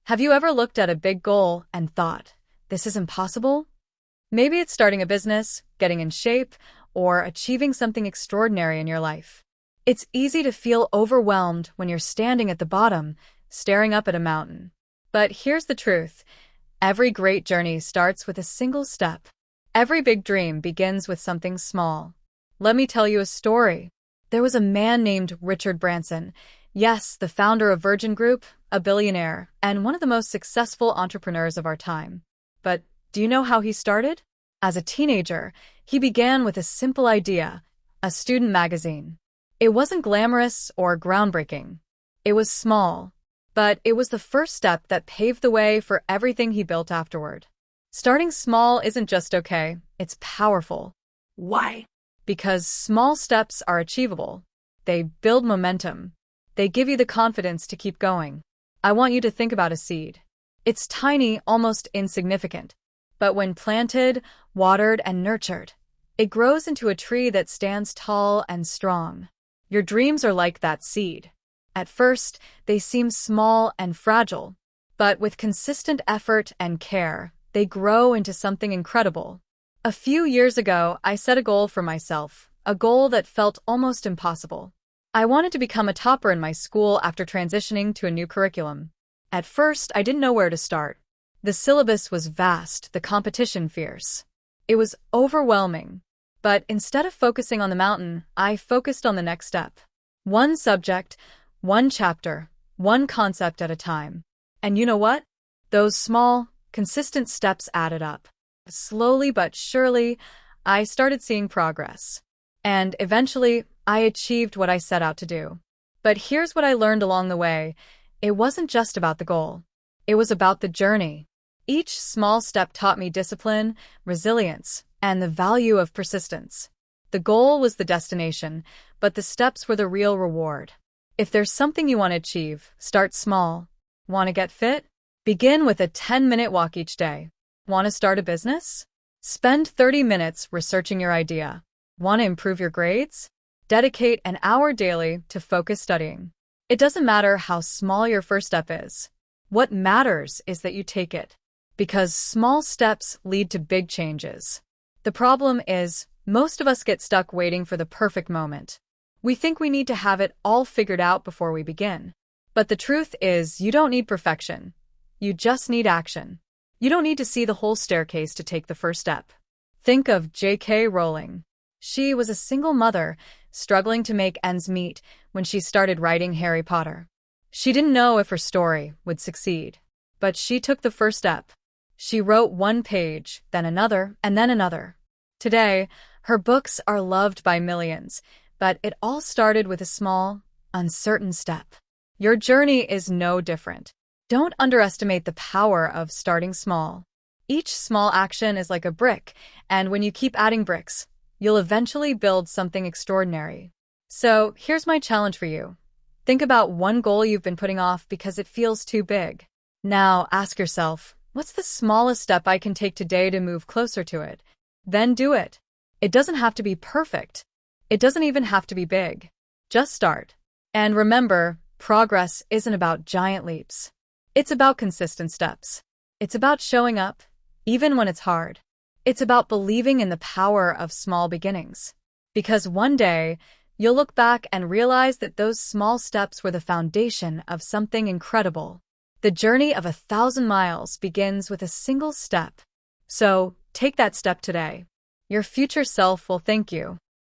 Have you ever looked at a big goal and thought, this is impossible? Maybe it's starting a business, getting in shape, or achieving something extraordinary in your life. It's easy to feel overwhelmed when you're standing at the bottom, staring up at a mountain. But here's the truth. Every great journey starts with a single step. Every big dream begins with something small. Let me tell you a story. There was a man named Richard Branson. Yes, the founder of Virgin Group, a billionaire, and one of the most successful entrepreneurs of our time. But do you know how he started? As a teenager, he began with a simple idea, a student magazine. It wasn't glamorous or groundbreaking. It was small, but it was the first step that paved the way for everything he built afterward. Starting small isn't just okay, it's powerful. Why? Because small steps are achievable. They build momentum. They give you the confidence to keep going. I want you to think about a seed. It's tiny, almost insignificant. But when planted, watered, and nurtured, it grows into a tree that stands tall and strong. Your dreams are like that seed. At first, they seem small and fragile, but with consistent effort and care, they grow into something incredible. A few years ago, I set a goal for myself, a goal that felt almost impossible. I wanted to become a topper in my school after transitioning to a new curriculum. At first, I didn't know where to start. The syllabus was vast, the competition fierce. It was overwhelming. But instead of focusing on the mountain, I focused on the next step. One subject, one chapter, one concept at a time. And you know what? Those small, consistent steps added up. Slowly but surely, I started seeing progress. And eventually, I achieved what I set out to do. But here's what I learned along the way. It wasn't just about the goal. It was about the journey. Each small step taught me discipline, resilience, and the value of persistence. The goal was the destination, but the steps were the real reward. If there's something you want to achieve, start small. Want to get fit? Begin with a 10-minute walk each day. Want to start a business? Spend 30 minutes researching your idea. Want to improve your grades? Dedicate an hour daily to focus studying. It doesn't matter how small your first step is. What matters is that you take it. Because small steps lead to big changes. The problem is, most of us get stuck waiting for the perfect moment. We think we need to have it all figured out before we begin. But the truth is, you don't need perfection. You just need action. You don't need to see the whole staircase to take the first step. Think of J.K. Rowling. She was a single mother, struggling to make ends meet when she started writing Harry Potter. She didn't know if her story would succeed. But she took the first step. She wrote one page, then another, and then another. Today, her books are loved by millions, but it all started with a small, uncertain step. Your journey is no different. Don't underestimate the power of starting small. Each small action is like a brick, and when you keep adding bricks, you'll eventually build something extraordinary. So, here's my challenge for you. Think about one goal you've been putting off because it feels too big. Now, ask yourself, what's the smallest step I can take today to move closer to it? Then do it. It doesn't have to be perfect. It doesn't even have to be big. Just start. And remember, progress isn't about giant leaps. It's about consistent steps. It's about showing up, even when it's hard. It's about believing in the power of small beginnings. Because one day, you'll look back and realize that those small steps were the foundation of something incredible. The journey of 1,000 miles begins with a single step. So, take that step today. Your future self will thank you.